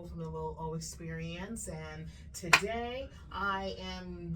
from the Little O Experience, and today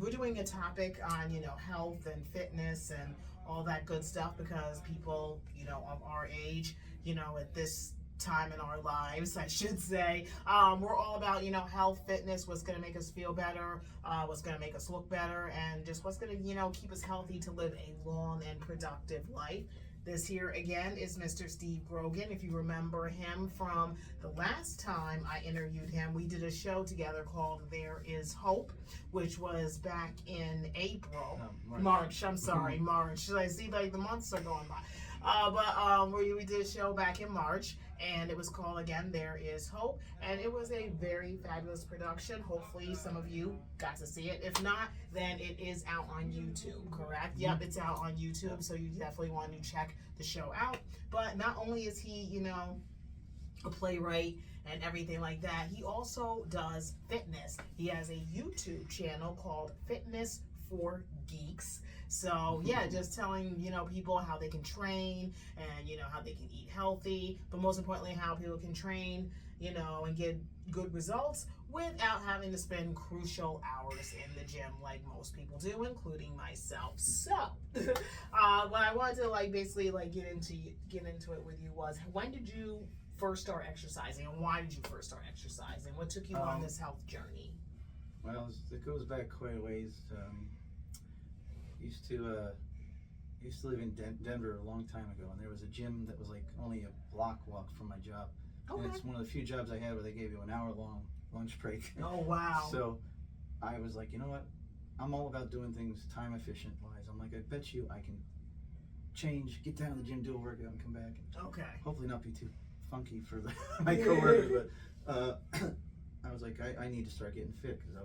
we're doing a topic on, health and fitness and all that good stuff, because people, of our age, at this time in our lives, I should say, we're all about, health, fitness, what's going to make us feel better, what's going to make us look better, and just what's going to, keep us healthy to live a long and productive life. This here again is Mr. Steve Grogan. If you remember him from the last time I interviewed him, we did a show together called There Is Hope, which was back in April. March. I'm sorry, March. I see like the months are going by. We did a show back in March, and it was called, again, There Is Hope, and it was a very fabulous production. Hopefully some of you got to see it. If not, then it is out on YouTube, correct? Yep, it's out on YouTube, so you definitely want to check the show out. But not only is he, a playwright and everything like that, he also does fitness. He has a YouTube channel called Fitness for Geeks. So yeah, just telling, people how they can train, and, how they can eat healthy, but most importantly, how people can train, and get good results without having to spend crucial hours in the gym like most people do, including myself. So, what I wanted to basically get into it with you was, when did you first start exercising, and why did you first start exercising? What took you on this health journey? Well, it goes back quite a ways. Used to live in Denver a long time ago, and there was a gym that was like only a block walk from my job. Okay. And it's one of the few jobs I had where they gave you an hour-long lunch break. Oh, wow. So I was like, you know what? I'm all about doing things time efficient wise. I'm like, I bet you I can change, get down to the gym, do a workout, and come back. And okay. Hopefully not be too funky for my coworkers, but I was like, I need to start getting fit, because I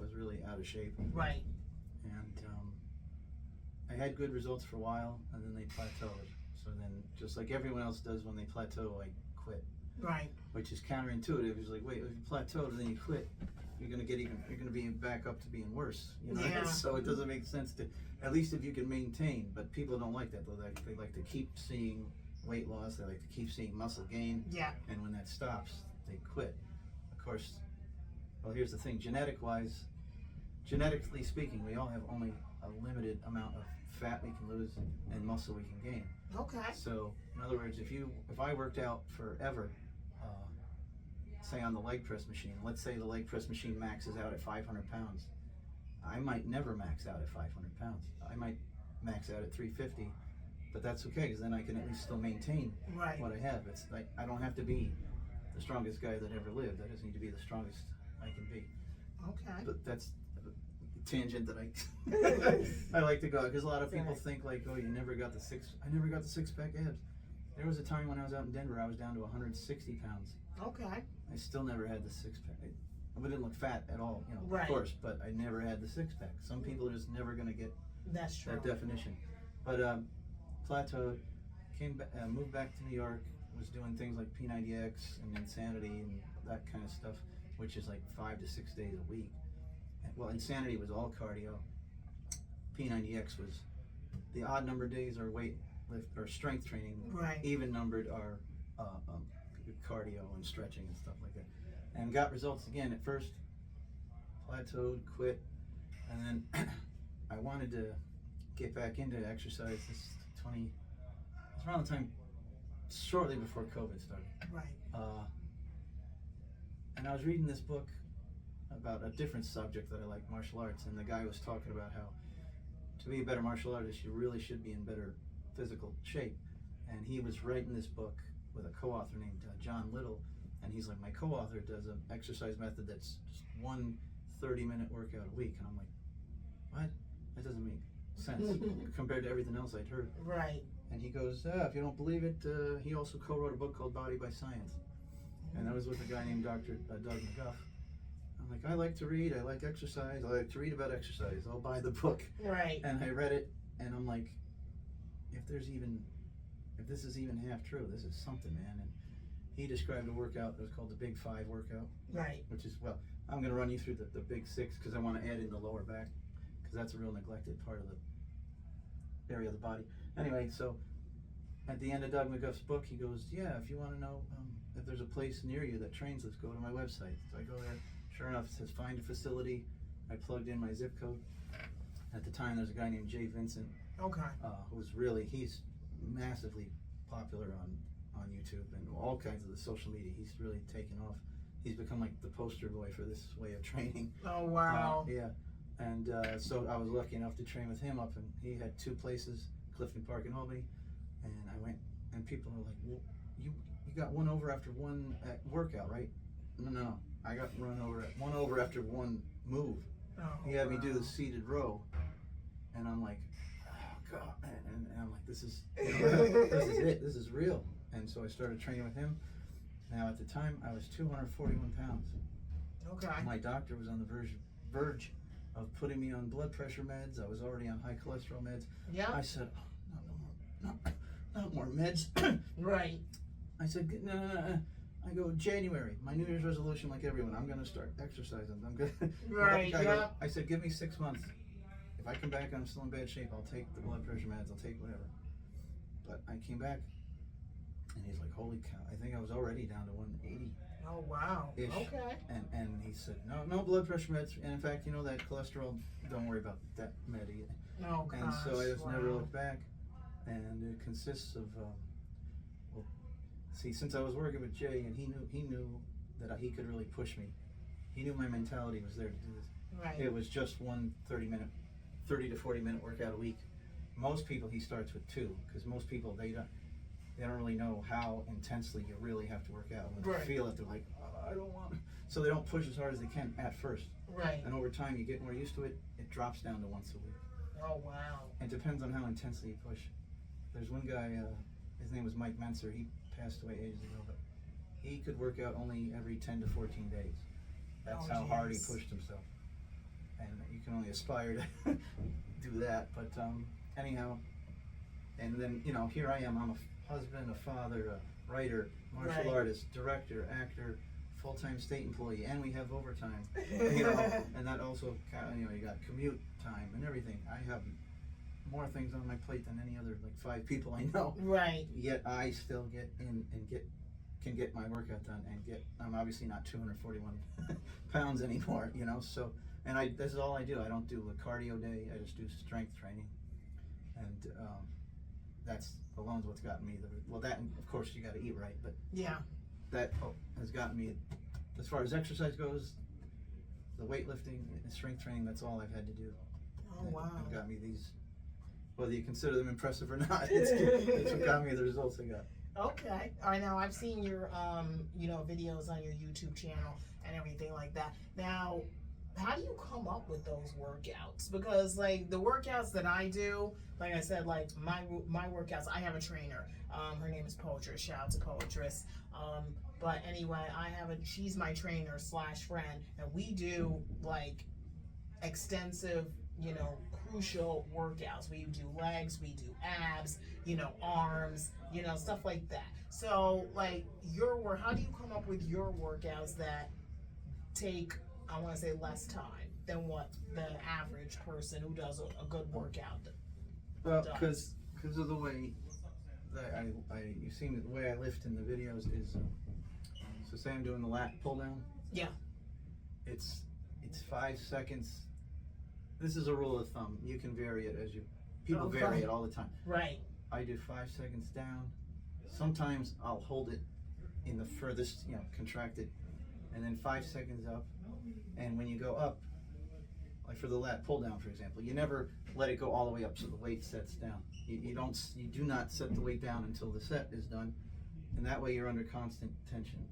was really out of shape. Right. And I had good results for a while, and then they plateaued. So then, just like everyone else does when they plateau, I quit. Right. Which is counterintuitive. It's like, wait, if you plateaued and then you quit, you're gonna be back up to being worse. Yeah. So it doesn't make sense to, at least if you can maintain. But people don't like that though. They like to keep seeing weight loss. They like to keep seeing muscle gain. Yeah. And when that stops, they quit. Of course. Well, here's the thing. Genetically speaking, we all have only a limited amount of fat we can lose and muscle we can gain. Okay. So, in other words, if I worked out forever, say on the leg press machine, let's say the leg press machine maxes out at 500 pounds, I might never max out at 500 pounds. I might max out at 350, but that's okay, because then I can at least still maintain what I have. It's like, I don't have to be the strongest guy that ever lived. I just need to be the strongest I can be. Okay. But that's tangent that I like to go, because a lot of people think like, oh, you never got the I never got the six-pack abs. There was a time when I was out in Denver, I was down to 160 pounds. Okay. I still never had the six-pack. I didn't look fat at all, right. Of course, but I never had the six-pack. Some people are just never going to get that definition. But plateaued, moved back to New York, was doing things like P90X and Insanity and that kind of stuff, which is like 5 to 6 days a week. Well, Insanity was all cardio. P90X was the odd number days are weight lift or strength training. Right. Even numbered are cardio and stretching and stuff like that. And got results again. At first, plateaued, quit, and then I wanted to get back into exercise. It's around the time shortly before COVID started. Right. And I was reading this book about a different subject that I like, martial arts, and the guy was talking about how to be a better martial artist, you really should be in better physical shape. And he was writing this book with a co-author named John Little, and he's like, my co-author does an exercise method that's just one 30-minute workout a week. And I'm like, what? That doesn't make sense compared to everything else I'd heard. Right. And he goes, if you don't believe it, he also co-wrote a book called Body by Science. And that was with a guy named Dr. Doug McGuff. I'm like, I like to read, I like exercise, I like to read about exercise, I'll buy the book. Right. And I read it, and I'm like, if this is even half true, this is something, man. And he described a workout that was called the Big 5 workout. Right. Which is, well, I'm going to run you through the Big 6, because I want to add in the lower back, because that's a real neglected part of the area of the body. Anyway, so at the end of Doug McGuff's book, he goes, yeah, if you want to know if there's a place near you that trains, let's go to my website. So I go there. Sure enough, it says find a facility. I plugged in my zip code. At the time, there's a guy named Jay Vincent. Okay. He's massively popular on YouTube and all kinds of the social media. He's really taken off. He's become like the poster boy for this way of training. Oh, wow. Yeah. And so I was lucky enough to train with him up, and he had 2 places, Clifton Park and Albany. And I went, and people were like, well, you got one over after one workout, right? No. I got one over after one move. Oh, he had me do the seated row, and I'm like, oh God, and I'm like, this is it, this is real. And so I started training with him. Now at the time, I was 241 pounds. Okay. My doctor was on the verge of putting me on blood pressure meds. I was already on high cholesterol meds. Yeah. I said, oh, not more meds. Right. I said, no. I go, January, my New Year's resolution, like everyone, I'm going to start exercising. I'm good. Right, yeah. I said, give me 6 months. If I come back and I'm still in bad shape, I'll take the blood pressure meds, I'll take whatever. But I came back, and he's like, holy cow, I think I was already down to 180. Oh, wow. Ish. Okay. And he said, no blood pressure meds. And in fact, that cholesterol, don't worry about that med either. Oh, gosh. And so I just never looked back. And it consists of, see, since I was working with Jay, and he knew that he could really push me. He knew my mentality was there to do this. Right. It was just one 30 to 40 minute workout a week. Most people he starts with 2, because most people they don't really know how intensely you really have to work out. When Right. they feel it, they're like, oh, I don't want to. So they don't push as hard as they can at first. Right. And over time, you get more used to it. It drops down to once a week. Oh, wow. It depends on how intensely you push. There's one guy, his name was Mike Menser. He passed away ages ago, but he could work out only every 10 to 14 days. That's how hard he pushed himself. And you can only aspire to do that. But anyhow, and then, here I am. I'm a husband, a father, a writer, martial artist, director, actor, full-time state employee, and we have overtime. And that also, you got commute time and everything. I have more things on my plate than any other 5 people I know. Right. Yet I still get in and can get my workout done and I'm obviously not 241 pounds anymore, so, and this is all I do. I don't do a cardio day. I just do strength training. And that's alone's what's gotten me that, and of course you got to eat right, but yeah, that has gotten me, as far as exercise goes, the weightlifting and strength training, that's all I've had to do. Oh, wow. It got me these, whether you consider them impressive or not, it's what got me the results I got. Okay. All right. Now I've seen your, videos on your YouTube channel and everything like that. Now, how do you come up with those workouts? Because the workouts that I do, like I said, my workouts, I have a trainer. Her name is Poetress. Shout out to Poetress. But anyway, she's my trainer / friend, and we do extensive, crucial workouts. We do legs, we do abs, arms, stuff like that. So how do you come up with your workouts that take, I want to say, less time than what the average person who does a good workout does? Well, because of the way that you see the way I lift in the videos is, so say I'm doing the lat pull down. Yeah. It's 5 seconds. This is a rule of thumb. You can vary it as people vary it all the time. Right. I do 5 seconds down. Sometimes I'll hold it in the furthest, contracted, and then 5 seconds up. And when you go up, like for the lat pull down, for example, you never let it go all the way up so the weight sets down. You do not set the weight down until the set is done, and that way you're under constant tension.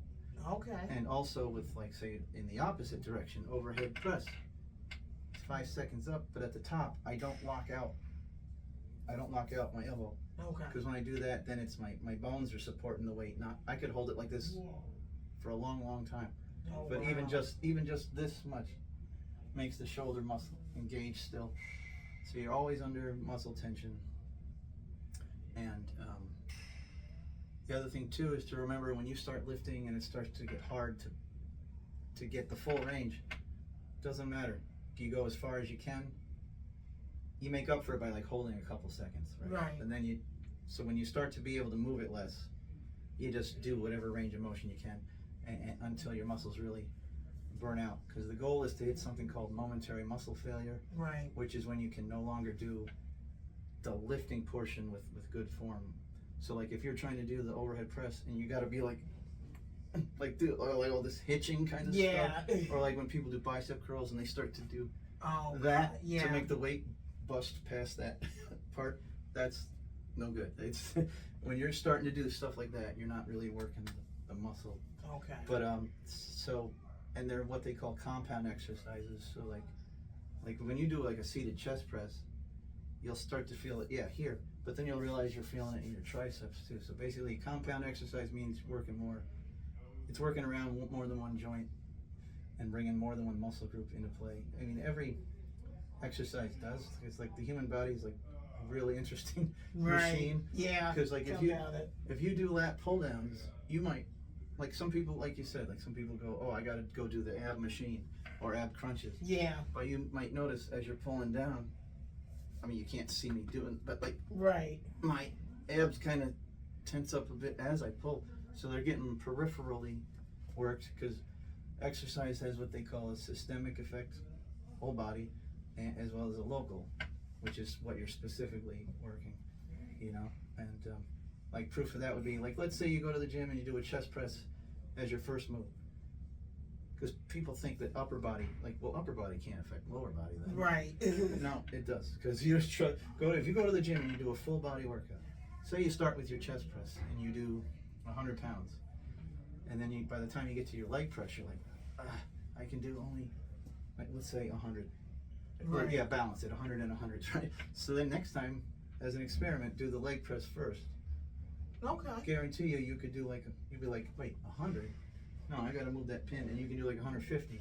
Okay. And also with say in the opposite direction, overhead press. It's 5 seconds up, but at the top I don't lock out. My elbow. Okay. Because when I do that, then it's my bones are supporting the weight. Not, I could hold it like this for a long, long time. Oh, But wow. even just this much makes the shoulder muscle engage still. So you're always under muscle tension. And the other thing too is to remember when you start lifting and it starts to get hard to get the full range, doesn't matter. You go as far as you can. You make up for it by holding a couple seconds, right? Right. And then so when you start to be able to move it less, you just do whatever range of motion you can, and until your muscles really burn out. Because the goal is to hit something called momentary muscle failure, Right. which is when you can no longer do the lifting portion with good form. So like if you're trying to do the overhead press and you got to be like do or like all this hitching kind of Yeah. stuff, or like when people do bicep curls and they start to do Oh, that yeah. to make the weight bust past that part, that's no good. It's when you're starting to do stuff like that, you're not really working the muscle. Okay. But so, and they're what they call compound exercises. So like when you do like a seated chest press, you'll start to feel it, yeah, here, but then you'll realize you're feeling it in your triceps too. So basically, compound exercise means working more. It's working around more than one joint and bringing more than one muscle group into play. I mean, every exercise does. It's like the human body is like a really interesting machine. Yeah. Because like if you do lat pull downs, you might, like some people, like you said, like some people go, oh, I got to go do the ab machine or ab crunches. Yeah. But you might notice as you're pulling down, I mean, you can't see me doing, but like Right. my abs kind of tense up a bit as I pull, so they're getting peripherally worked, because exercise has what they call a systemic effect, whole body, and as well as a local, which is what you're specifically working, you know. And like proof of that would be like, let's say you go to the gym and you do a chest press as your first move, because people think that upper body, like, well, upper body can't affect lower body then. Right. No, it does, because you just if you go to the gym and you do a full body workout, say you start with your chest press and you do 100 pounds, and then by the time you get to your leg press, you're like, I can do only, like, let's say 100. Right. Yeah, balance it, 100 and 100, right? So then next time, as an experiment, do the leg press first. Okay. Guarantee you could do you'd be like, wait, 100? No, I gotta move that pin, and you can do like 150.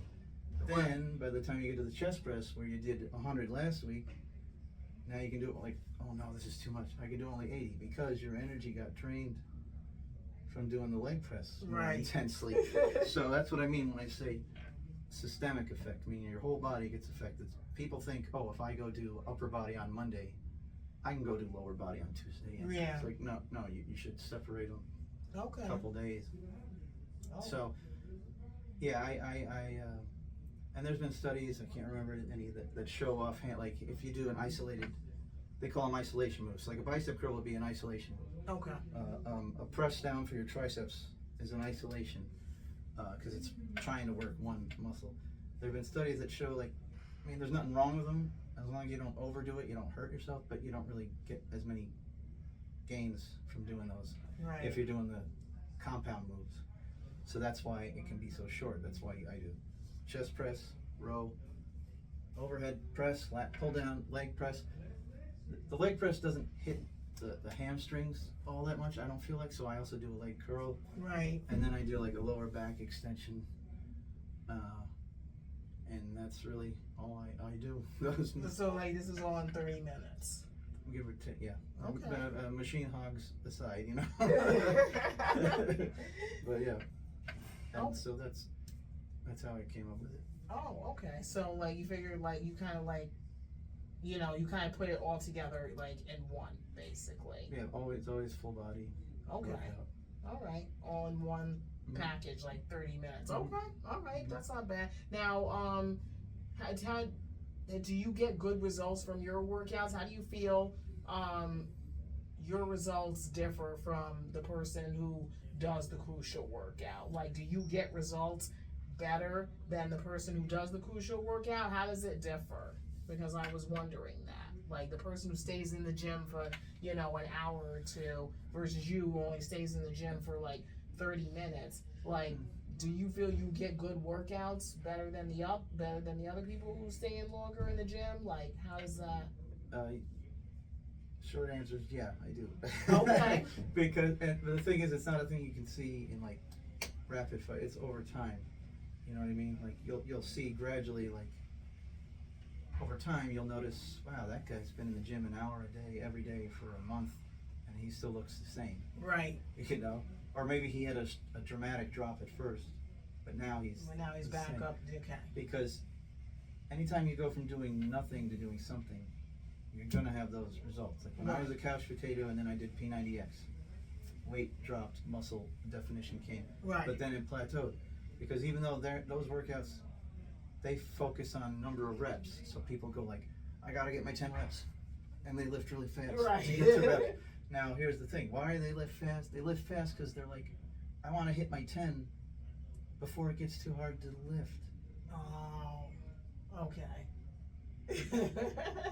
Then, by the time you get to the chest press, where you did 100 last week, now you can do it like, oh no, this is too much. I can do only 80, because your energy got drained from doing the leg press more intensely. So that's what I mean when I say systemic effect, meaning your whole body gets affected. People think, oh, if I go do upper body on Monday, I can go do lower body on Tuesday. And Yeah. it's like, no, you should separate them Okay. a couple days. Oh. So, yeah, I and there's been studies, I can't remember any, that show offhand, like if you do an isolated, they call them isolation moves. Like a bicep curl would be an isolation move. Okay. A press down for your triceps is an isolation, because it's trying to work one muscle. There have been studies that show, like, I mean, there's nothing wrong with them, as long as you don't overdo it, you don't hurt yourself, but you don't really get as many gains from doing those Right. if you're doing the compound moves. So that's why it can be so short. That's why I do chest press, row, overhead press, lat pull down, leg press. The leg press doesn't hit the hamstrings all that much, I don't feel like, so I also do a leg curl. Right. And then I do like a lower back extension. And that's really all I do. So like this is all in 30 minutes. Give or take, yeah. Okay. Machine hogs aside, you know. But yeah. And so that's how I came up with it. Oh, okay. So like you figured like you kind of like, you know, you kind of put it all together like in one, basically. Yeah, always full body. Okay. Workout. All right. All in one package, like 30 minutes. Mhm. Okay. All right. That's not bad. Now, how do you get good results from your workouts? How do you feel your results differ from the person who does the crucial workout? Like, do you get results better than the person who does the crucial workout? How does it differ? Because I was wondering that. Like the person who stays in the gym for, you know, an hour or two versus you who only stays in the gym for like 30 minutes. Like, do you feel you get good workouts better than the other people who stay in longer in the gym? Like, how does that? Short answer is yeah, I do. Okay. Because and the thing is, it's not a thing you can see in like rapid fire. It's over time. You know what I mean? Like you'll see gradually, like over time, you'll notice, wow, that guy's been in the gym an hour a day every day for a month, and he still looks the same. Right. You know, or maybe he had a dramatic drop at first, but now he's back same. up. Okay. Because anytime you go from doing nothing to doing something, you're gonna have those results. Like when I was a couch potato and then I did P90X, weight dropped, muscle definition came. Right. But then it plateaued, because even though those workouts, they focus on number of reps. So people go like, I gotta get my 10 reps, and they lift really fast. Right. To get to reps. Now here's the thing: why do they lift fast? They lift fast because they're like, I want to hit my 10 before it gets too hard to lift. Oh, okay.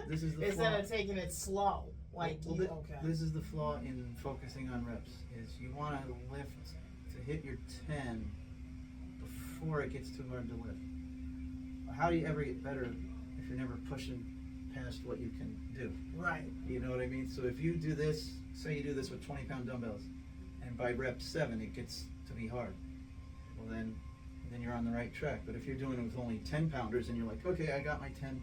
This is the Instead flaw. of taking it slow, like okay. This is the flaw in focusing on reps. Is you want to lift to hit your 10 before it gets too hard to lift. How do you ever get better if you're never pushing past what you can do? Right. You know what I mean? So if you do this, say you do this with 20-pound dumbbells, and by rep 7 it gets to be hard. Well then you're on the right track. But if you're doing it with only 10-pounders and you're like, okay, I got my 10,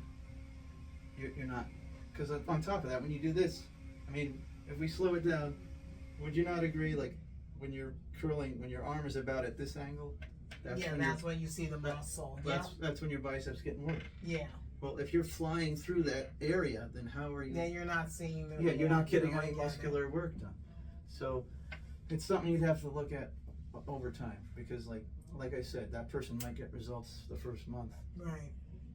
you're not. Because on top of that, when you do this, I mean, if we slow it down, would you not agree? Like when you're curling, when your arm is about at this angle, that's when you see the muscle. That's when your biceps getting worked. Yeah. Well, if you're flying through that area, then how are you? Then you're not seeing the. Yeah, you're not getting any muscular work done. So it's something you'd have to look at over time, because like I said, that person might get results the first month. Right.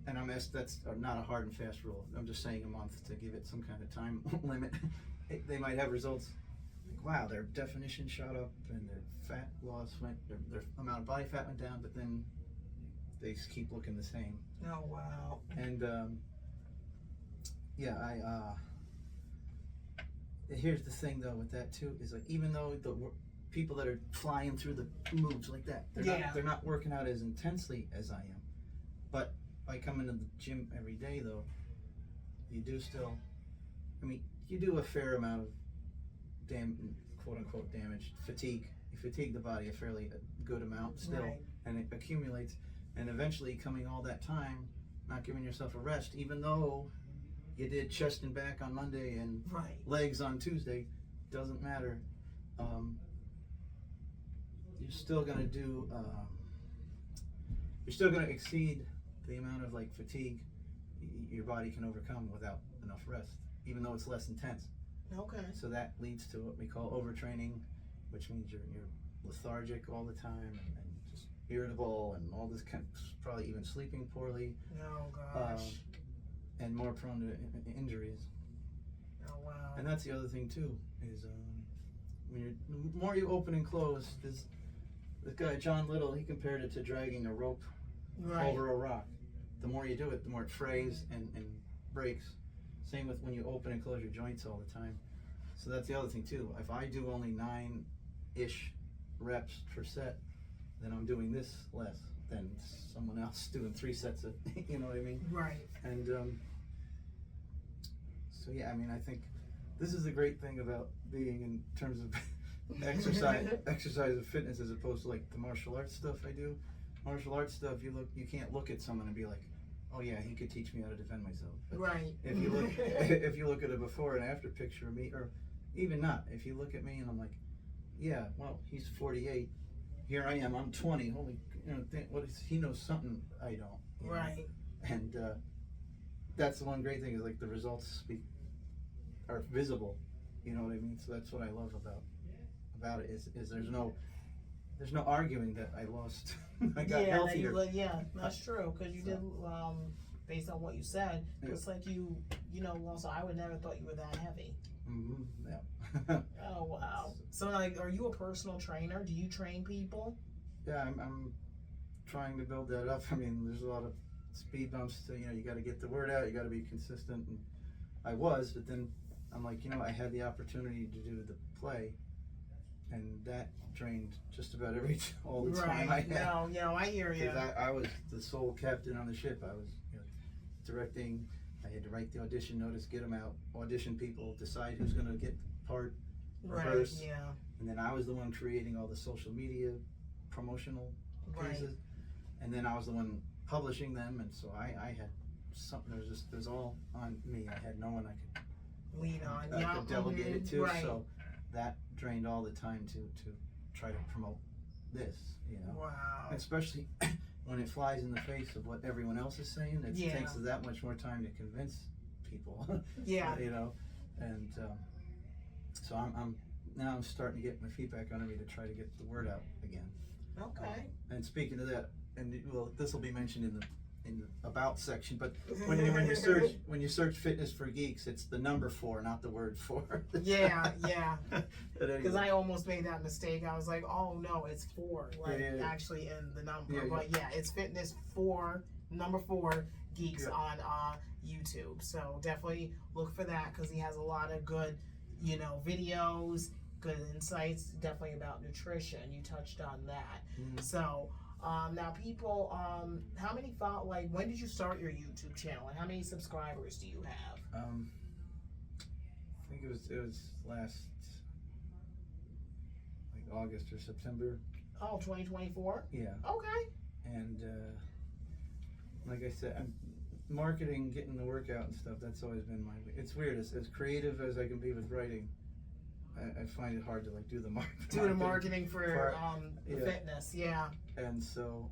And that's not a hard and fast rule. I'm just saying a month to give it some kind of time limit. They might have results like, wow, their definition shot up and their fat loss went, their amount of body fat went down, but then they just keep looking the same. Oh wow. And here's the thing though with that too, is like, even though the people that are flying through the moves like that, they're not working out as intensely as I am. But by coming to the gym every day though, you do still, I mean, you do a fair amount of quote unquote damage, fatigue. You fatigue the body a fairly good amount still, right. And it accumulates, and eventually coming all that time, not giving yourself a rest, even though you did chest and back on Monday and right. legs on Tuesday, doesn't matter. You're still gonna do, you're still gonna exceed the amount of like fatigue your body can overcome without enough rest, even though it's less intense. Okay. So that leads to what we call overtraining, which means you're lethargic all the time and just irritable and all this kind of, probably even sleeping poorly. Oh gosh. And more prone to injuries. Oh wow. And that's the other thing too, is when the more you open and close, this guy John Little, he compared it to dragging a rope right. over a rock. The more you do it, the more it frays and breaks. Same with when you open and close your joints all the time. So that's the other thing too. If I do only 9-ish reps per set, then I'm doing this less than someone else doing 3 sets of, you know what I mean? Right. And so yeah, I mean, I think this is the great thing about being in terms of exercise and fitness, as opposed to like the martial arts stuff I do. Martial arts stuff, you can't look at someone and be like, oh yeah, he could teach me how to defend myself. But right. If you look at a before and after picture of me, or even not, if you look at me and I'm like, yeah, well, he's 48, here I am, I'm 20. Holy, he knows something I don't. Right. And that's the one great thing, is like the results are visible. You know what I mean? So that's what I love about it is there's no arguing that I lost. I got healthier. That's true, because you did, based on what you said, it's like you also, I would never thought you were that heavy. Mm-hmm. Yeah. Oh wow. So like, are you a personal trainer? Do you train people? Yeah, I'm trying to build that up. I mean, there's a lot of speed bumps to, you got to get the word out, you got to be consistent, and I was, but then I'm like, I had the opportunity to do the play, and that drained just about all the time I had. No, I hear you. Because I was the sole captain on the ship. I was directing. I had to write the audition notice, get them out, audition people, decide who's going to get the part, rehearse. Right, yeah. And then I was the one creating all the social media promotional pieces. Right. And then I was the one publishing them, and so I had something, it was all on me. I had no one I could lean on. I could delegate it to. Right. So that drained all the time to try to promote this, Wow. Especially when it flies in the face of what everyone else is saying. It takes that much more time to convince people. Yeah. And so I'm now I'm starting to get my feet back under me to try to get the word out again. Okay. And speaking of that, and well, this will be mentioned in the about section, but when you search fitness for geeks, it's the number 4, not the word for. Yeah, yeah. Because anyway. I almost made that mistake. I was like, oh no, it's 4, like actually in the number. But yeah, it's fitness 4, number 4 geeks on YouTube. So definitely look for that because he has a lot of good, videos, good insights, definitely about nutrition. You touched on that. So. Now people, how many when did you start your YouTube channel and how many subscribers do you have? I think it was last August or September. Oh, 2024? Yeah. Okay. And like I said, I'm marketing, getting the workout and stuff, that's always been it's weird, as creative as I can be with writing, I find it hard to do the marketing. Do the marketing for fitness, yeah. And so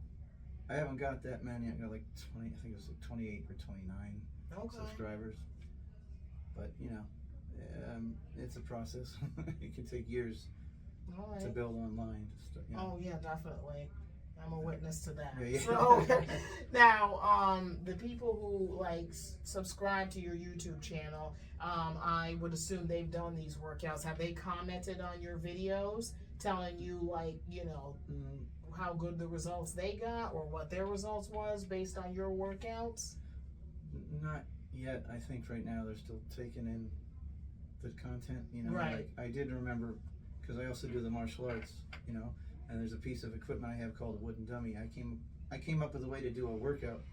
I haven't got that many. I got 20, I think it was 28 or 29 subscribers. But it's a process. It can take years to build online. Oh yeah, definitely. I'm a witness to that. Yeah. So now, the people who subscribe to your YouTube channel, I would assume they've done these workouts. Have they commented on your videos, telling you how good the results they got or what their results was based on your workouts? Not yet. I think right now they're still taking in the content. Right. I did remember because I also do the martial arts. And there's a piece of equipment I have called a wooden dummy. I came up with a way to do a workout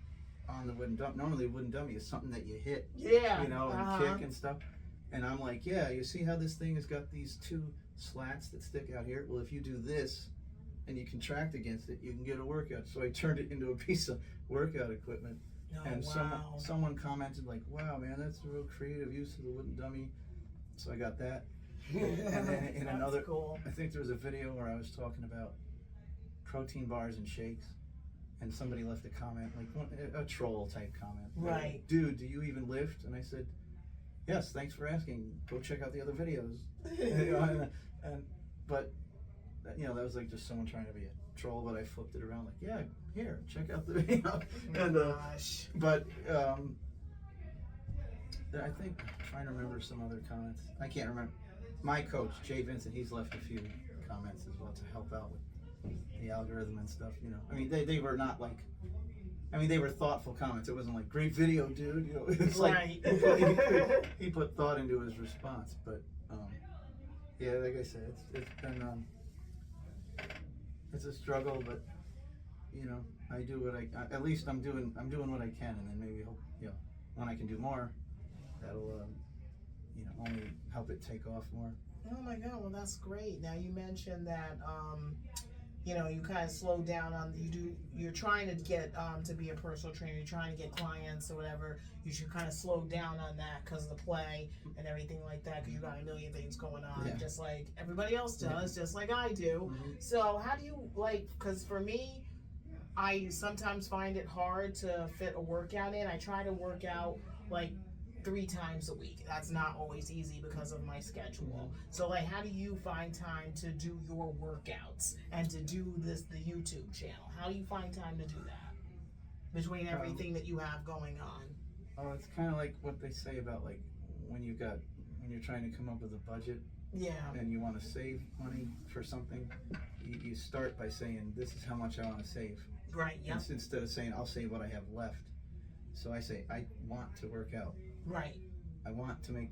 on the wooden dummy. Normally, a wooden dummy is something that you hit, and kick and stuff. And I'm like, yeah, you see how this thing has got these 2 slats that stick out here? Well, if you do this and you contract against it, you can get a workout. So I turned it into a piece of workout equipment. Oh, and wow. someone commented wow, man, that's a real creative use of the wooden dummy. So I got that. And then in another, cool. I think there was a video where I was talking about protein bars and shakes, and somebody left a comment, a troll type comment. Right. Dude, do you even lift? And I said, yes, thanks for asking. Go check out the other videos. But that was just someone trying to be a troll, but I flipped it around yeah, here, check out the video. And gosh. But I think I'm trying to remember some other comments. I can't remember. My coach, Jay Vincent, he's left a few comments as well to help out with the algorithm and stuff, I mean, they were not they were thoughtful comments. It wasn't great video, dude, It's right. he put thought into his response. But, yeah, like I said, it's been, it's a struggle, but, I do what at least I'm doing what I can, and then maybe hope, when I can do more, that'll, only help it take off more. Oh my God, well that's great. Now you mentioned that you kind of slowed down on you're trying to get to be a personal trainer, you're trying to get clients or whatever. You should kind of slow down on that because of the play and everything like that, because you got a million things going on, just like everybody else does, just like I do. So how do you because for me, I sometimes find it hard to fit a workout in. I try to work out 3 times a week. That's not always easy because of my schedule. So how do you find time to do your workouts and to do the YouTube channel? How do you find time to do that between everything that you have going on? Oh, it's kind of like what they say about when you're trying to come up with a budget. Yeah. And you want to save money for something, you start by saying, this is how much I want to save. Right, yeah. Instead of saying, I'll save what I have left. So I say, I want to work out. Right. I want to make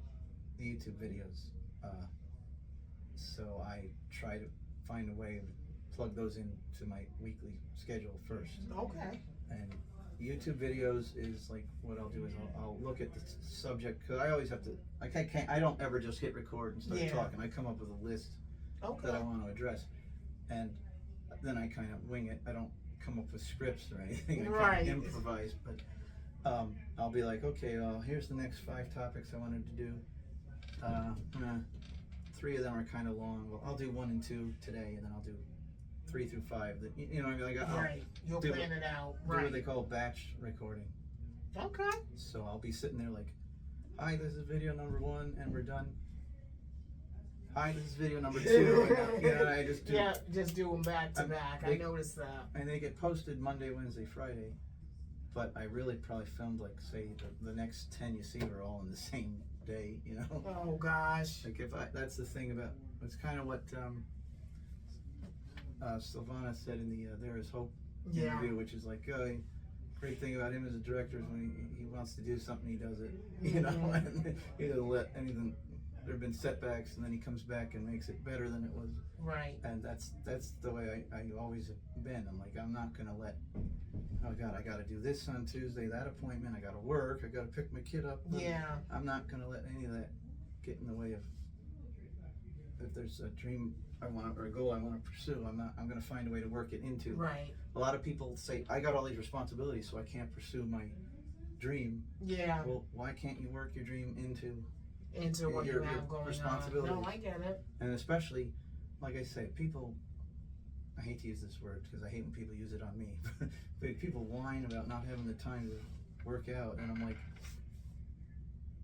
the YouTube videos. So I try to find a way to plug those into my weekly schedule first. Okay. And YouTube videos is what I'll do is I'll look at the subject, because I always have to, I don't ever just hit record and start talking. I come up with a list that I want to address. And then I kind of wing it. I don't come up with scripts or anything. I kind of improvise, but I'll be okay, here's the next 5 topics I wanted to do. 3 of them are kind of long. Well, I'll do 1 and 2 today, and then I'll do 3 through 5. Right. You'll plan it out. Right. Do what they call batch recording. Okay. So I'll be sitting there hi, this is video number 1, and we're done. hi, this is video number 2. And I just do. Yeah, just do them back to back. I noticed that. And they get posted Monday, Wednesday, Friday. But I really probably filmed, like, say, the next 10 you see are all in the same day, you know? Oh, gosh. Like, that's the thing about, it's kind of what Sylvana said in the There Is Hope interview, which is like, great thing about him as a director is when he wants to do something, he does it, you know? And he doesn't let anything, there have been setbacks, and then he comes back and makes it better than it was. Right. And that's the way I always have been. I'm like, I'm not going to let, oh God, I got to do this on Tuesday, that appointment, I got to work, I got to pick my kid up. Yeah. I'm not going to let any of that get in the way of, if there's a dream I want or a goal I want to pursue, I'm going to find a way to work it into. Right. A lot of people say, I got all these responsibilities, so I can't pursue my dream. Yeah. Well, why can't you work your dream into what you have going responsibilities? on? No, I get it. And especially, like I say, people, I hate to use this word because I hate when people use it on me, but people whine about not having the time to work out, and I'm like,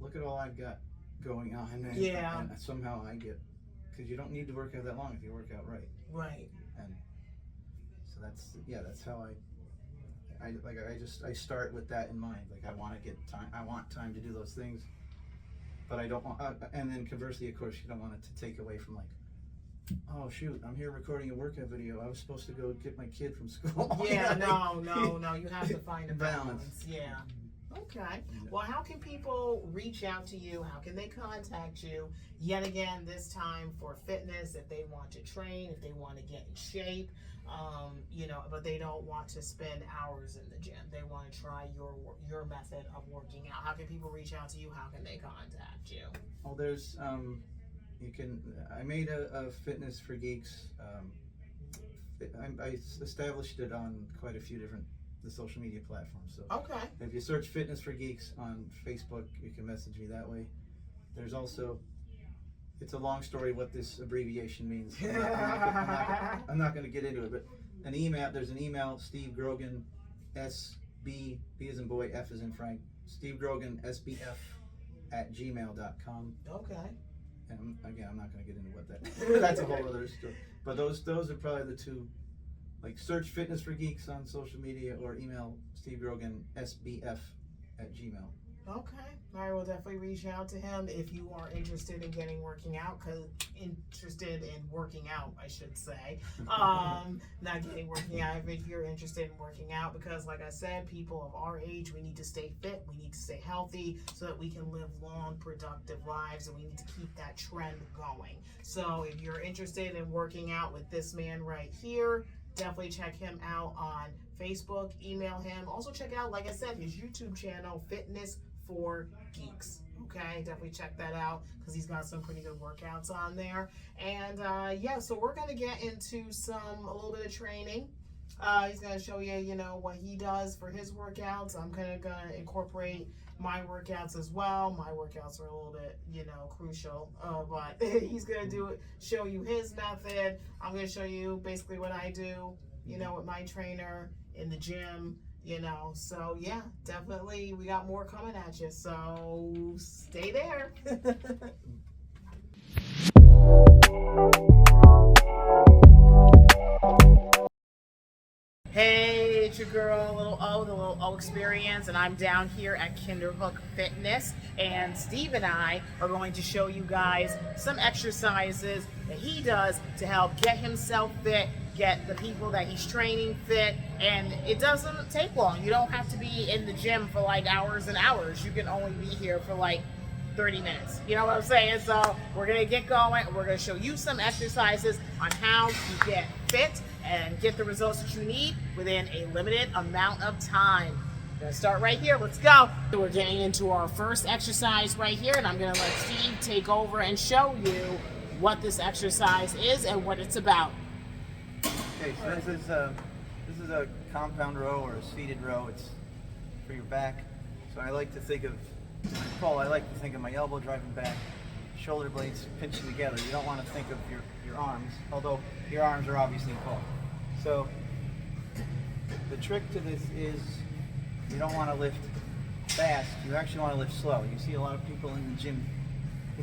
look at all I've got going on, and somehow I get, because you don't need to work out that long if you work out right. Right. And so that's how I start with that in mind. Like, I want to get time, I want time to do those things, but I don't want, and then conversely, of course, you don't want it to take away from, like, oh shoot, I'm here recording a workout video, I was supposed to go get my kid from school. Yeah, no, you have to find a balance. Yeah. Okay. Well, how can people reach out to you? How can they contact you? Yet again, this time for fitness, if they want to train, if they want to get in shape, but they don't want to spend hours in the gym. They want to try your method of working out. How can people reach out to you? How can they contact you? Well, there's I made a Fitness for Geeks. I established it on quite a few different the social media platforms. So okay. If you search Fitness for Geeks on Facebook, you can message me that way. There's also, it's a long story what this abbreviation means. I'm not going to get into it, but there's an email, Steve Grogan, SB, B as in boy, F as in Frank, Steve Grogan, SBF @gmail.com. Okay. And again, I'm not going to get into what that, that's a whole other story. But those are probably the two. Like, search Fitness for Geeks on social media or email Steve Grogan, SBF @gmail. Okay. I will definitely reach out to him if you are interested in working out, I should say. Not getting working out, if you're interested in working out, because like I said, people of our age, we need to stay fit, we need to stay healthy so that we can live long, productive lives, and we need to keep that trend going. So if you're interested in working out with this man right here, definitely check him out on Facebook, email him. Also check out, like I said, his YouTube channel, Fitness for Geeks. Okay, definitely check that out because he's got some pretty good workouts on there. And so we're gonna get into a little bit of training. He's gonna show you, what he does for his workouts. I'm gonna incorporate my workouts as well. My workouts are a little bit, crucial, but he's gonna show you his method. I'm gonna show you basically what I do, with my trainer in the gym, so yeah, definitely we got more coming at you, so stay there. Hey, it's your girl, the Little O Experience, and I'm down here at Kinderhook Fitness, and Steve and I are going to show you guys some exercises that he does to help get himself fit, get the people that he's training fit, and it doesn't take long. You don't have to be in the gym for like hours and hours. You can only be here for like 30 minutes. You know what I'm saying? So we're gonna get going. We're gonna show you some exercises on how to get fit and get the results that you need within a limited amount of time. We're gonna start right here. Let's go. We're getting into our first exercise right here, and I'm gonna let Steve take over and show you what this exercise is and what it's about. Okay, so this is a compound row or a seated row. It's for your back. So I like to think of my elbow driving back, shoulder blades pinching together. You don't want to think of your arms, although your arms are obviously involved. So the trick to this is you don't want to lift fast, you actually want to lift slow. You see a lot of people in the gym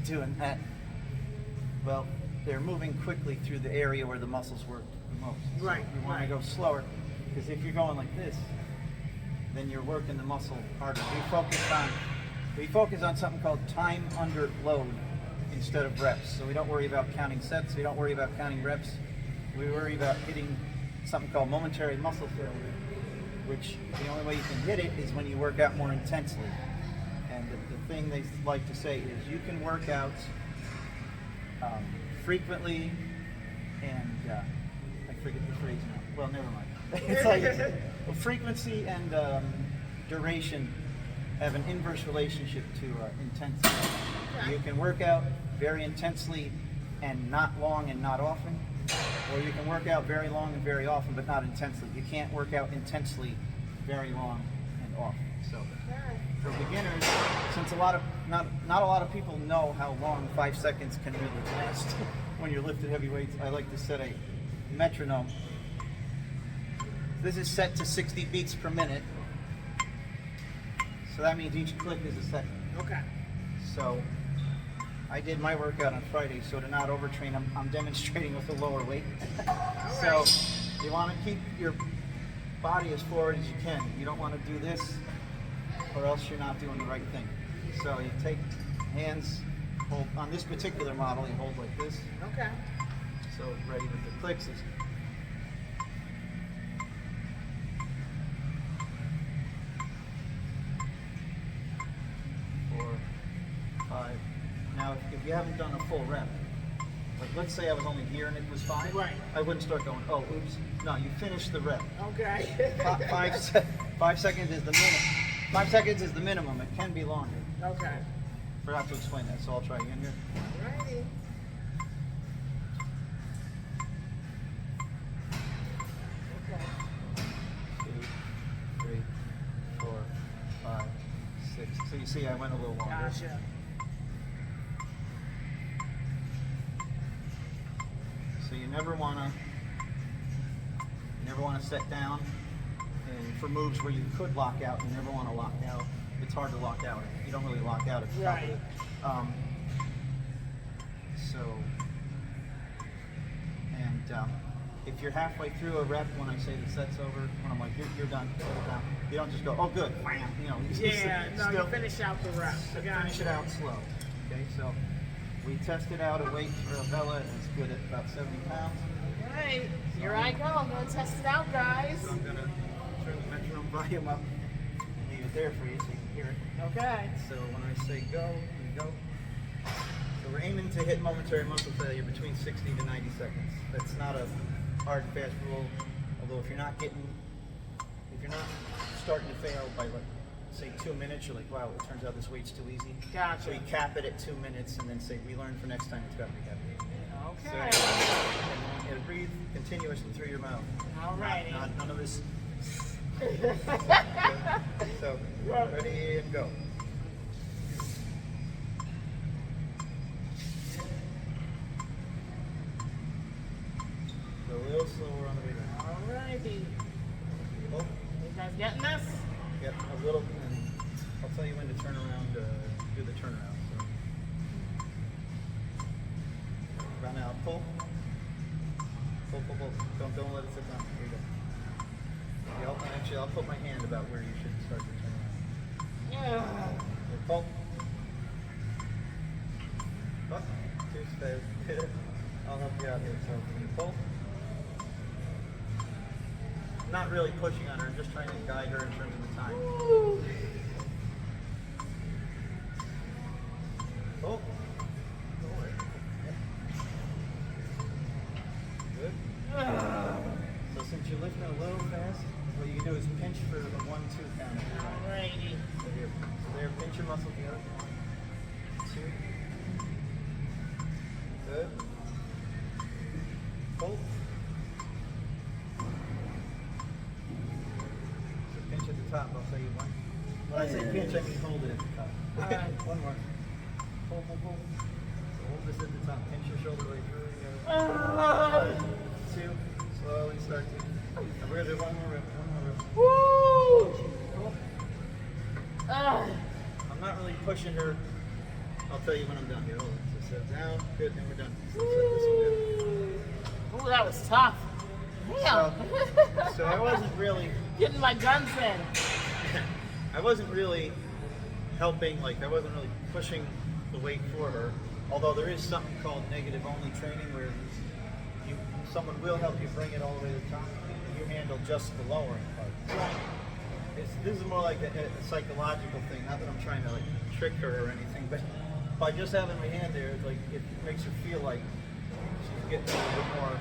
doing that. Well, they're moving quickly through the area where the muscles work the most. So Right, you want right. to go slower, because if you're going like this, then you're working the muscle harder. We focus on something called time under load instead of reps. So we don't worry about counting sets, we don't worry about counting reps. We worry about hitting something called momentary muscle failure, which the only way you can hit it is when you work out more intensely. And the thing they like to say is you can work out frequently and I forget the phrase now. Well, never mind. It's like well, frequency and duration have an inverse relationship to intensity. Okay. You can work out very intensely and not long and not often, or you can work out very long and very often but not intensely. You can't work out intensely very long and often. So for beginners, since not a lot of people know how long 5 seconds can really last when you're lifting heavy weights, I like to set a metronome. This is set to 60 beats per minute. So that means each click is a second. Okay. So I did my workout on Friday, so to not overtrain, I'm demonstrating with a lower weight. So you want to keep your body as forward as you can. You don't want to do this, or else you're not doing the right thing. So you take hands, hold on this particular model, you hold like this. Okay. So ready with the clicks is 4, 5. Now, if you haven't done a full rep, like let's say I was only here and it was 5, Right. I wouldn't start going, oh, oops. No, you finish the rep. Okay. 5 seconds is the minimum. 5 seconds is the minimum. It can be longer. Okay. Forgot to explain that, so I'll try again here. Alrighty. 2, 3, 4, 5, 6. So you see, I went a little longer. Gotcha. So you never want to set down, and for moves where you could lock out, you never want to lock out. It's hard to lock out. You don't really lock out at the top of it. If you're halfway through a rep, when I say the set's over, when I'm like, you're done, settle down. You don't just go, oh good, bam, you know. Yeah, no, you finish out the rep. Finish it out slow. Okay, so we tested out a weight for a Bella. It's good at about 70 pounds. Alright, here I go. I'm going to test it out, guys. So I'm going to turn the metronome volume up and leave it there for you so you can hear it. Okay. So when I say go, we go. So we're aiming to hit momentary muscle failure between 60 to 90 seconds. That's not a hard and fast rule, although if you're not starting to fail by like, say 2 minutes, you're like, wow, it turns out this weight's too easy. Gotcha. So you cap it at 2 minutes and then say, we learn for next time it's got to be heavy. Okay. So, and you want you to breathe continuously through your mouth. Alrighty. Not none of this. So, ready and go. Go a little slower on the way down. Alrighty. Oh, You guys getting this? yep, a little. And I'll tell you when to turn around, do the turnaround. So. Right now, pull. Pull. Don't let it sit down. Here you go. Yeah, actually, I'll put my hand about where you should start your turnaround. Yeah. Pull. Up. 2 steps. I'll help you out here. So when you pull, not really pushing on her, I'm just trying to guide her in terms of the time. Woo. Pull. Good. So since you're lifting a little fast, what you can do is pinch for the 1-2 count. Alrighty. So there, pinch your muscle together. 2. Good. Pull. So pinch at the top, I'll tell you one. When I say pinch, I mean hold it at the top. Alright. One more. Pull. So hold this at the top. Pinch your shoulder blade through. 2. Slowly start to. And we're gonna do one more rep. Woo! Cool. I'm not really pushing her I'll tell you when I'm done here. Hold on. So set down, good, and we're done. So set this one down. Ooh, that was tough. Yeah. So I wasn't really getting my guns in. I wasn't really helping, like I wasn't really pushing the weight for her. Although there is something called negative only training where someone will help you bring it all the way to the top. You handle just the lowering part. This is more like a psychological thing. Not that I'm trying to like trick her or anything, but by just having my hand there, it's like it makes her feel like she's getting a little bit more.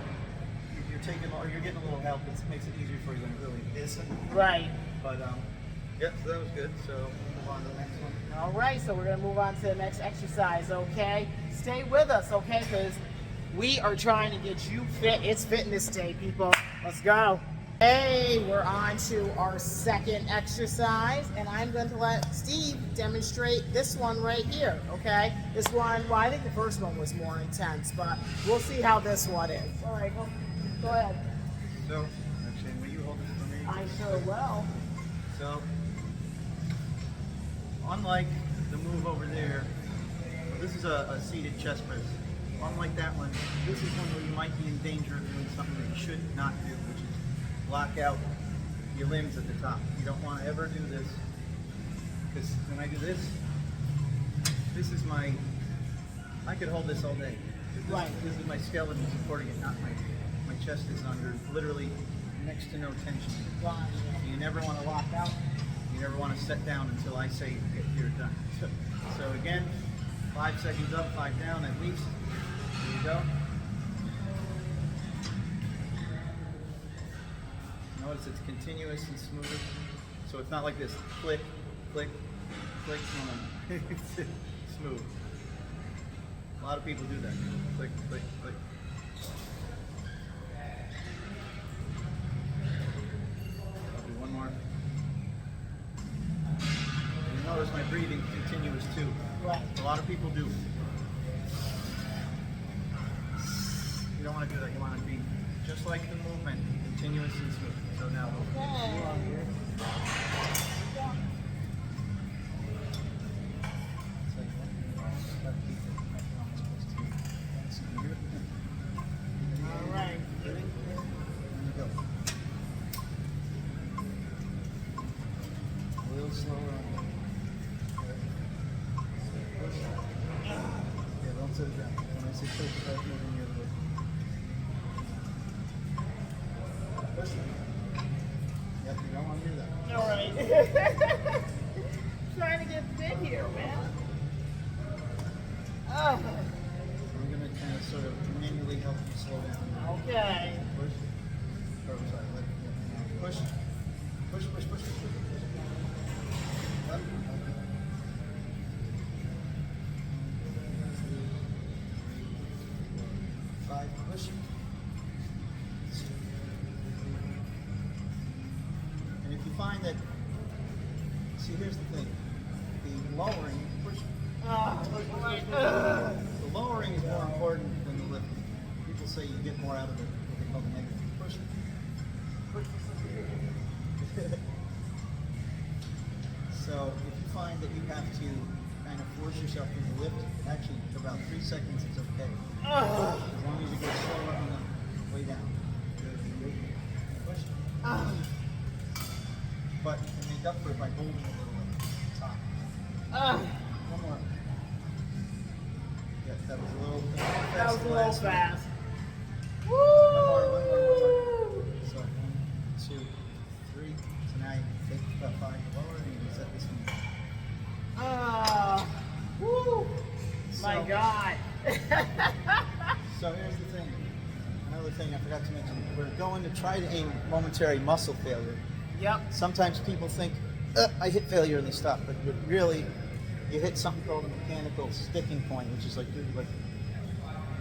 You're getting a little help. It makes it easier for you than it really is. Right. But yeah, so that was good. So we'll move on to the next one. All right, so we're gonna move on to the next exercise. Okay, stay with us, okay? Because we are trying to get you fit. It's fitness day, people. Let's go. Hey, we're on to our second exercise, and I'm going to let Steve demonstrate this one right here, okay? This one, well, I think the first one was more intense, but we'll see how this one is. All right, go ahead. So, actually, will you hold this for me? I sure will. So, unlike the move over there, this is a seated chest press. Unlike that one, this is one where you might be in danger of doing something that you should not do, which is block out your limbs at the top. You don't want to ever do this, because when I do this, this is my, I could hold this all day. This is my skeleton supporting it, not my chest is under literally next to no tension. You never want to lock out. You never want to set down until I say you're done. So again, 5 seconds up, 5 down at least. Here you go. Notice it's continuous and smooth. So it's not like this click, click, click. No. It's smooth. A lot of people do that. Click, click, click. I'll do one more. You notice my breathing continuous too. Right. A lot of people do. You don't want to do that. You want to be just like the movement, continuous and smooth. So now we'll continue on here. All right. Ready? And go. A little slower on yeah, don't sit down. When I say push, start moving your foot. Push. Yep, you don't want to do that. All right. Trying to get fit here, man. Oh. We're going to kind of sort of manually help you slow down. Okay. Push. Or, sorry, let it go. Push. Push, push, push, push, push. Up. 5, push. And if you find that, see, here's the thing. The lowering, push. The lowering is more important than the lifting. People say you get more out of it, what they call the negative. Push. Push. So if you find that you have to kind of force yourself to lift, actually for about 3 seconds it's okay. As long as you get slower on the way down. Push. But you can make up for it by holding a little at the top. One more. Yes, that was a little fast. That was a little fast. Woo! One more. So 1, 2, 3. So now you can take about 5 lower and you can set this one. Woo! My God. So here's the thing. Another thing I forgot to mention. We're going to try to aim momentary muscle failure. Yep. Sometimes people think, I hit failure and they stop, but really, you hit something called a mechanical sticking point, which is like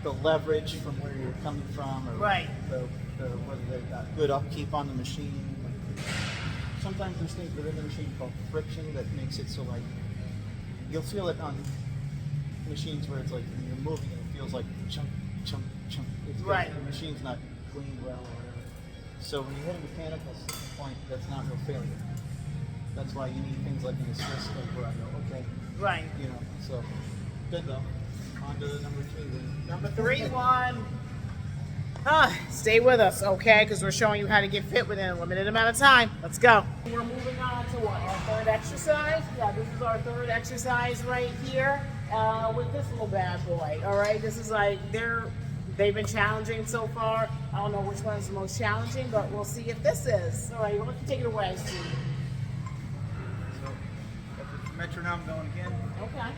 the leverage from where you're coming from, or right. Whether they've got good upkeep on the machine. Sometimes there's things within the machine called friction that makes it so like you'll feel it on machines where it's like when you're moving it feels like chunk, chunk, chunk. It's right. The machine's not cleaned well or whatever. So when you hit a mechanical sticking point, that's not real failure. That's why you need things like an assist, like where I go, okay. Right. You know, so Good though. On to the number 2 then. Number 3 one. Stay with us, okay? Because we're showing you how to get fit within a limited amount of time. Let's go. We're moving on to what? Our 3rd exercise? Yeah, this is our 3rd exercise right here with this little bad boy, all right? This is like, they've been challenging so far. I don't know which one is the most challenging, but we'll see if this is. All right, we'll let you take it away, Steve. So, got the metronome going again. Okay.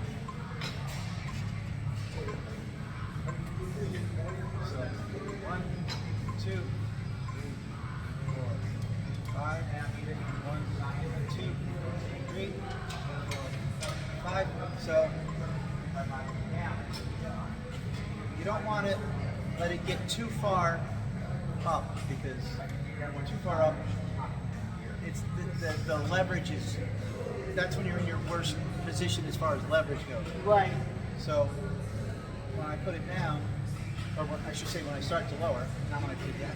So, 1, 2, 3, 4, 5, 1, 2, 3, 5. So, you don't want to let it get too far up, because when too far up, it's the leverage is, that's when you're in your worst position as far as leverage goes. Right. So when I put it down, or I should say when I start to lower, not when I put it down.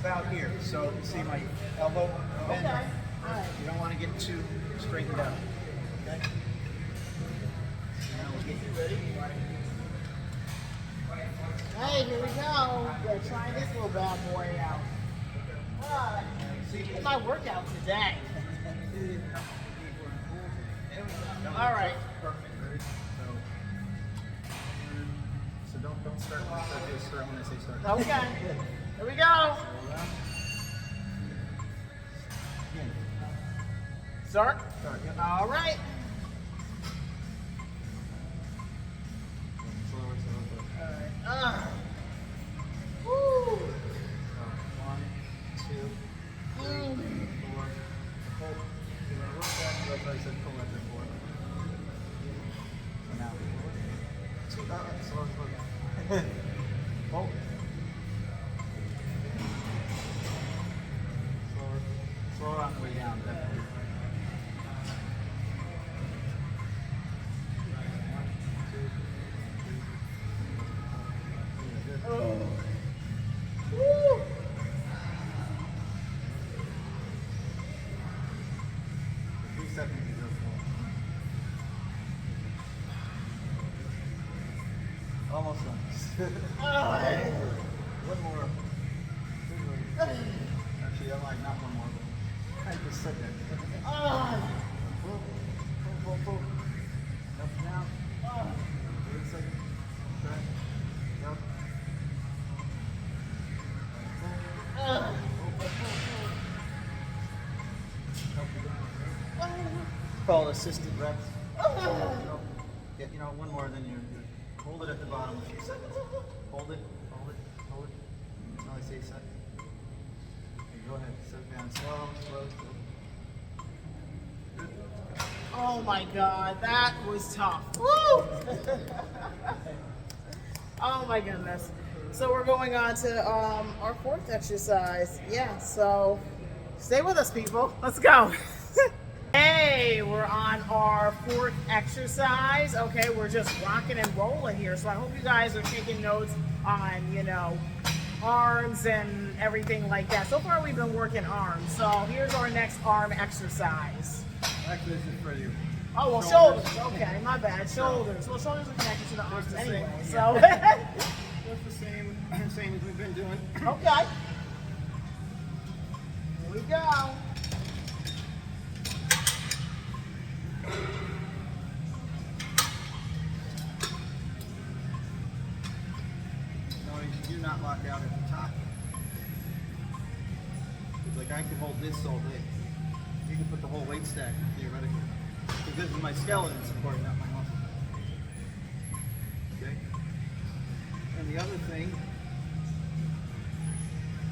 About here. So see my elbow bend. Okay. All right. You don't want to get too straightened out. Okay? Now we'll get you ready. Hey, here we go. We're trying this little bad boy out. Get my workout today. All right. Perfect. So don't start when I start. Just start when I say start. Okay. Here we go. Start. Start. Yep. All right. Slower. Woo. 1, 2, 3, 4. Hold. You want to work that? That's why I said pull that to 4. So now. Slow. Hold. Slower on the way down, definitely. 1, 2, 3. Oh. Woo. A few seconds is okay. Almost done. One more. Actually, I like not one more. I just said that. Pull. Up, down. Wait a second. Okay. Go. Called assisted reps. Yeah, you know, one more, then you're good. Hold it at the bottom a few seconds. Hold it. Until I say set. Okay, go ahead. Set it down slow. Good. Oh my God, that was tough. Woo! Oh my goodness. So we're going on to our 4th exercise. Yeah, so stay with us, people. Let's go. Hey, we're on our 4th exercise. Okay, we're just rocking and rolling here. So I hope you guys are taking notes on, arms and everything like that. So far we've been working arms. So here's our next arm exercise. Actually, this is for you. Oh, well, shoulders. Okay, my bad. Shoulders. Well, shoulders are connected to the arms the anyway. same, So. Just the same as we've been doing. Okay. Here we go. No, you do not lock out at the top. It's like I could hold this all day. You can put the whole weight stack theoretically. Because of my skeleton support, not my muscle. Okay? And the other thing,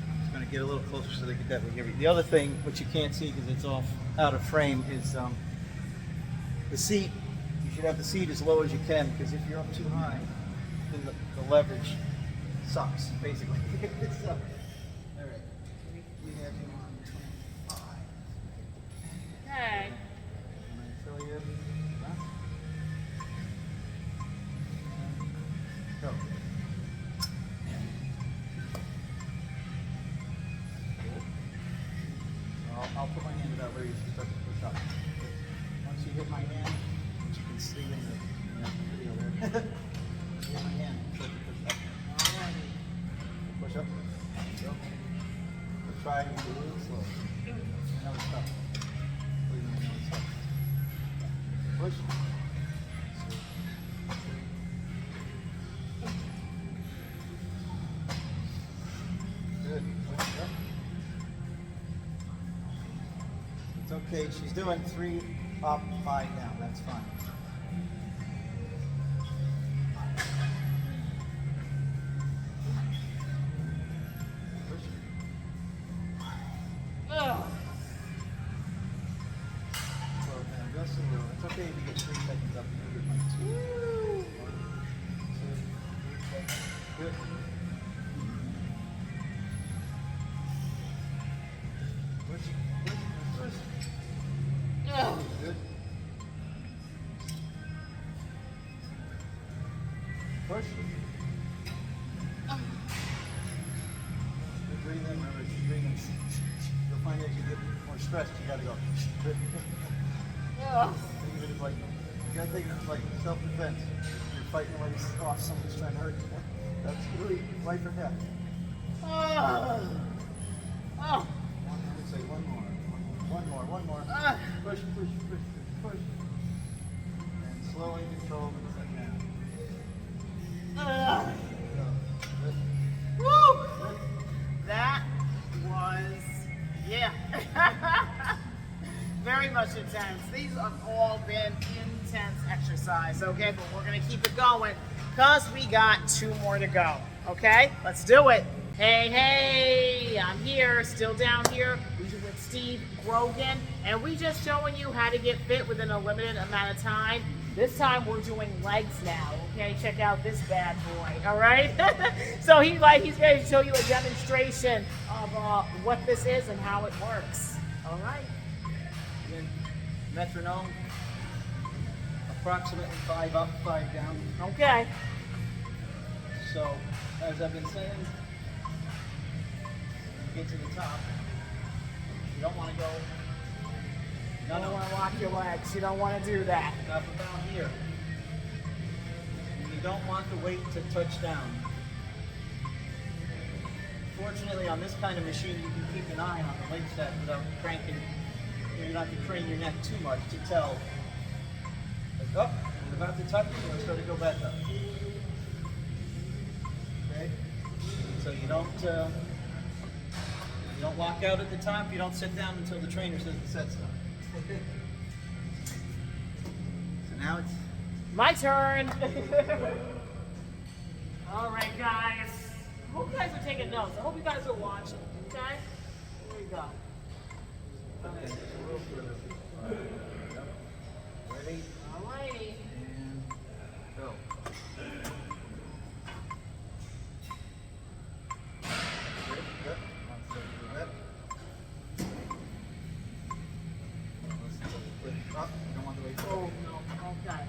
I'm just going to get a little closer so they get that way. The other thing, which you can't see because it's off out of frame, is the seat. You should have the seat as low as you can, because if you're up too high, then the leverage sucks, basically. So, all right. We have you on 25. Hey. Can I tell you? Huh? Go. I'll put my hand about where you should start to push up. Once you hit my hand, Get my hand. Push up. Go. Try to do it a little slow. I know it's tough. What do you mean, I know it's tough? Push. Good. Push up. It's okay. She's doing 3 up, 5 down. That's fine. It's okay if you get 3 seconds up. You get like 2. 1, 2, 3 seconds. Good. Push. Push. Good. Push. Good breathing. Remember, keep breathing. You'll find that you get more stressed. You gotta go. Think of it as like, you gotta think of it as like self-defense. You're fighting away off someone's trying to hurt you. That's really life or death. I would say one more. Push. And slowly control and set down. Woo! That was, yeah. Very much intense. These have all been intense exercise, okay? But we're gonna keep it going because we got 2 more to go, okay? Let's do it. Hey, I'm here, still down here. We're with Steve Grogan, and we just showing you how to get fit within a limited amount of time. This time we're doing legs now, okay? Check out this bad boy, all right? So he's going to show you a demonstration of what this is and how it works, all right? Again, metronome, approximately 5 up, 5 down. Okay. So, as I've been saying, get to the top. You don't want to go. You don't want to lock your legs. You don't want to do that. Up about here. And you don't want the weight to touch down. Fortunately, on this kind of machine, you can keep an eye on the leg set without cranking. You don't have to crane your neck too much to tell. Like, oh, it's about to touch, you're going to start to go back up. Okay? So you don't lock out at the top, you don't sit down until the trainer says the set's done. So now it's my turn. All right, guys. I hope you guys are taking notes. I hope you guys are watching. Okay? Here we go. okay. Just a little further. Ready? All righty. And go. Good. Up. You don't want the weight to Oh, no. Okay.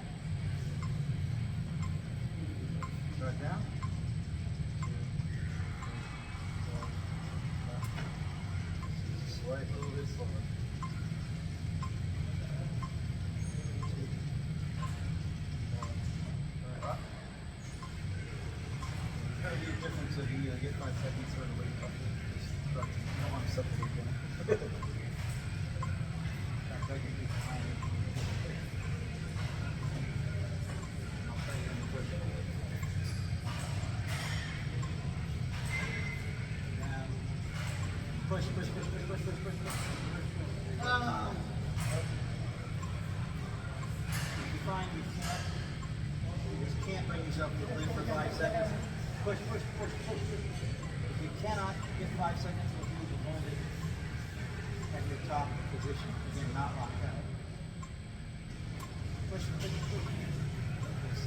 start down. Slight a little bit slower. Up. There's got to be a difference if you get 5 seconds or the weight up. You don't want to suffocate again. Push. If you find you just can't bring yourself to live for 5 seconds, push. If you cannot get 5 seconds, what you do is hold it at your top position. Again, not locked out. Push.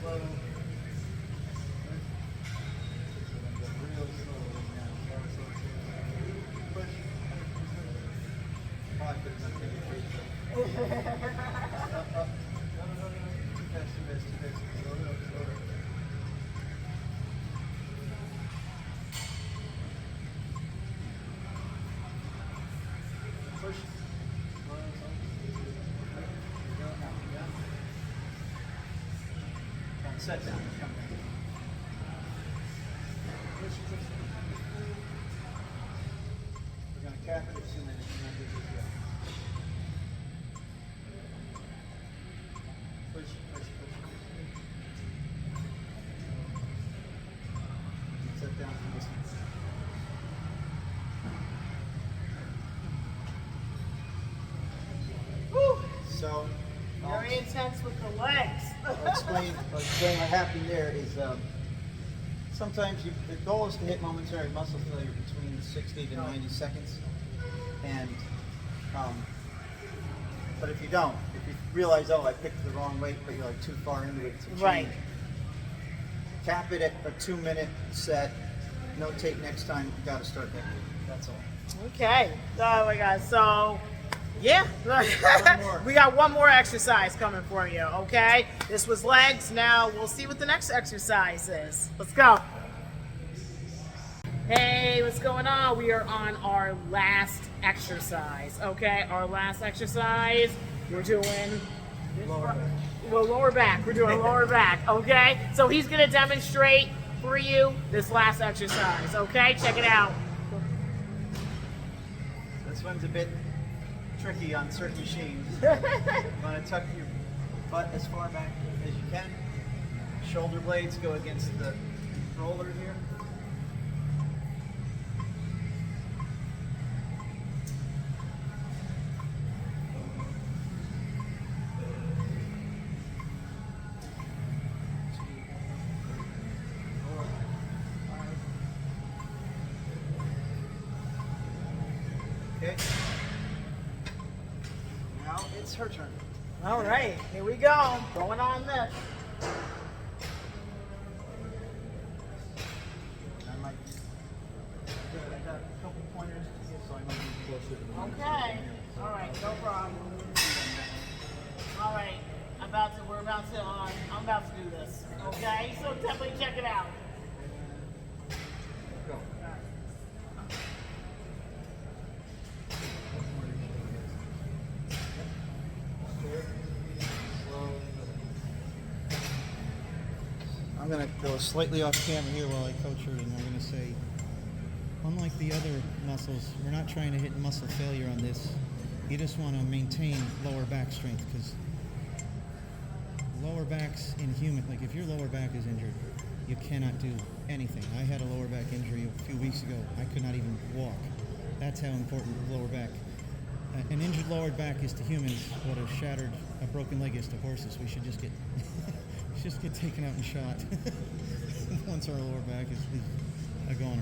Slow. Real slow now. Push. 5 minutes. Up. No. Too fast. Slow down. Push. set down. Come down. We're going to cap it at 2 minutes and then do this again. Push, push, push. Set down for this one. So, Very intense with the legs. I'll explain what happened there is sometimes the goal is to hit momentary muscle failure between 60 to 90 seconds. And, but if you don't, if you realize, oh, I picked the wrong weight, but you're like too far into it to change, Right. cap it at a 2 minute set, notate next time, you gotta start that weight. That's all. Okay. Oh my God. So, yeah. more. We got one more exercise coming for you. Okay. This was legs. Now we'll see what the next exercise is. Let's go. Hey, what's going on? We are on our last exercise. Okay. Our last exercise. We're doing Lower back. well, lower back. We're doing lower back. Okay. So he's gonna demonstrate for you this last exercise. Okay. Check it out. This one's a bit tricky on certain machines. You want to tuck your butt as far back as you can. Shoulder blades go against the roller here. Okay. Now it's her turn. All right, here we go. Going on this. I might. Good. I got a couple pointers to give, so I might be closer to the Okay. All right, no problem. All right, I'm about to do this. Okay, so definitely check it out. Go. I'm going to go slightly off camera here while I coach her, and I'm going to say, unlike the other muscles, we're not trying to hit muscle failure on this. You just want to maintain lower back strength, because lower backs in human, like if your lower back is injured, you cannot do anything. I had a lower back injury a few weeks ago. I could not even walk. That's how important lower back. An injured lower back is to humans what a broken leg is to horses. We should just get just get taken out and shot once our lower back is a goner.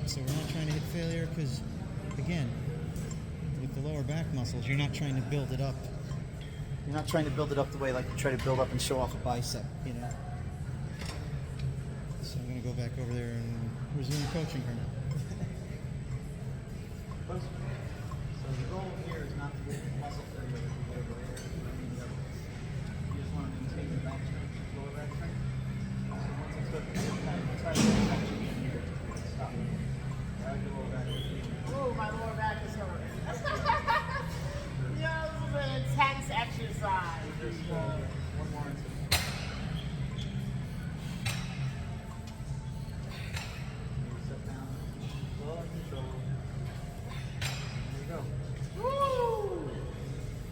So we're not trying to hit failure because, again, with the lower back muscles, you're not trying to build it up. You're not trying to build it up the way like you try to build up and show off a bicep, you know. So I'm going to go back over there and resume coaching her. So the goal here is not to get muscle failure or whatever it is. You just want to maintain the back strength, lower back strength. So once it's got the kind of tight action in here, stop. Drag the lower back. Ooh, my lower back is hurting. Yeah, this is an intense exercise. Just one more. Sit down. Slow and control. There you go. Woo!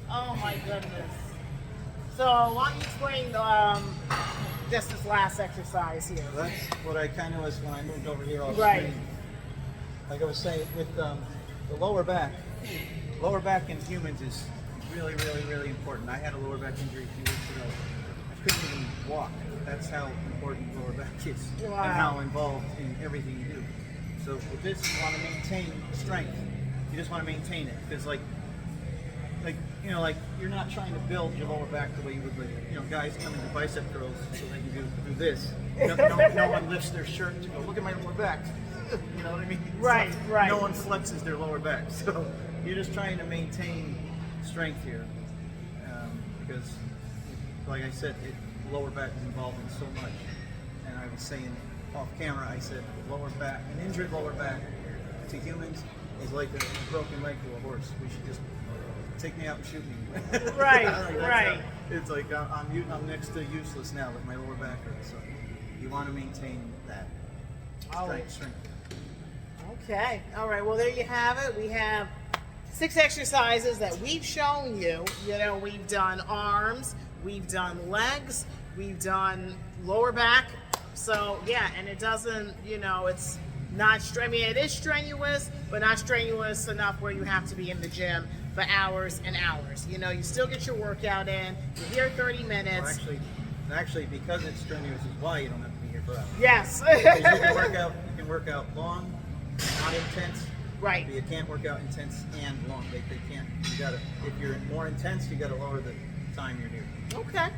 Oh my goodness. So why don't you explain just this last exercise here? That's what I kind of was when I moved over here off Right. screen. Like I was saying, with the lower back in humans is really, really, really important. I had a lower back injury a few weeks ago. I couldn't even walk. That's how important lower back is Wow. and how involved in everything you do. So with this, you want to maintain strength. You just want to maintain it because, like you're not trying to build your lower back the way you would, guys come into bicep curls so they can do this. No one lifts their shirt to go, look at my lower back. You know what I mean? Right, right. No one flexes their lower back. So you're just trying to maintain strength here. Because, like I said, lower back is involved in so much. And I was saying off camera, I said lower back, an injured lower back to humans is like a broken leg to a horse. We should just take me out and shoot me. Right, Like, right. It's like I'm next to useless now with my lower back hurts. So you want to maintain that strength. Okay. All right. Well, there you have it. We have 6 exercises that we've shown you. You know, we've done arms, we've done legs, we've done lower back. So yeah, and it doesn't, you know, it's not, I mean, it is strenuous, but not strenuous enough where you have to be in the gym for hours and hours. You know, you still get your workout in. You're here 30 minutes. Well, actually, because it's strenuous is why you don't have to be here for hours. Yes. Because you can work out long, not intense. Right. But you can't work out intense and long. They can't. You gotta. If you're more intense, you gotta lower the time you're here. Okay.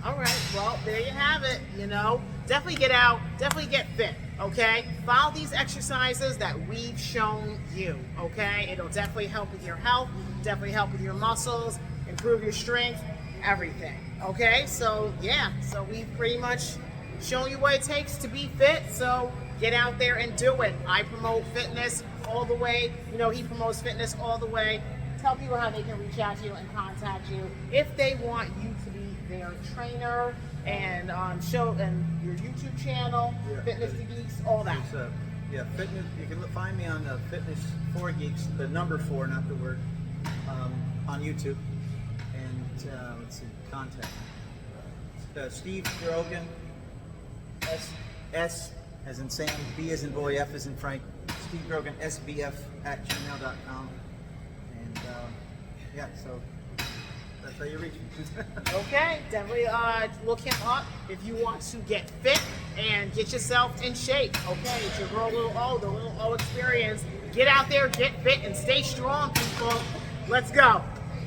All right. Well, there you have it. You know, definitely get out. Definitely get fit. Okay. Follow these exercises that we've shown you. Okay. It'll definitely help with your health. Definitely help with your muscles. Improve your strength. Everything. Okay. So yeah. So we've pretty much shown you what it takes to be fit. So get out there and do it. I promote fitness all the way. You know, he promotes fitness all the way. Tell people how they can reach out to you and contact you if they want you to be their trainer, and show and your YouTube channel, Yeah. Fitness to Geeks, all that. Yeah, fitness. You can find me on Fitness for Geeks, the number 4, not the word, on YouTube. And let's see, contact. Steve Grogan, S as in Sam, B as in boy, F as in Frank. Steve Grogan, sbf@gmail.com. And yeah, so that's how you reach me. Okay, definitely look him up if you want to get fit and get yourself in shape. Okay, it's your girl Little O, the Little O experience. Get out there, get fit, and stay strong, people. Let's go.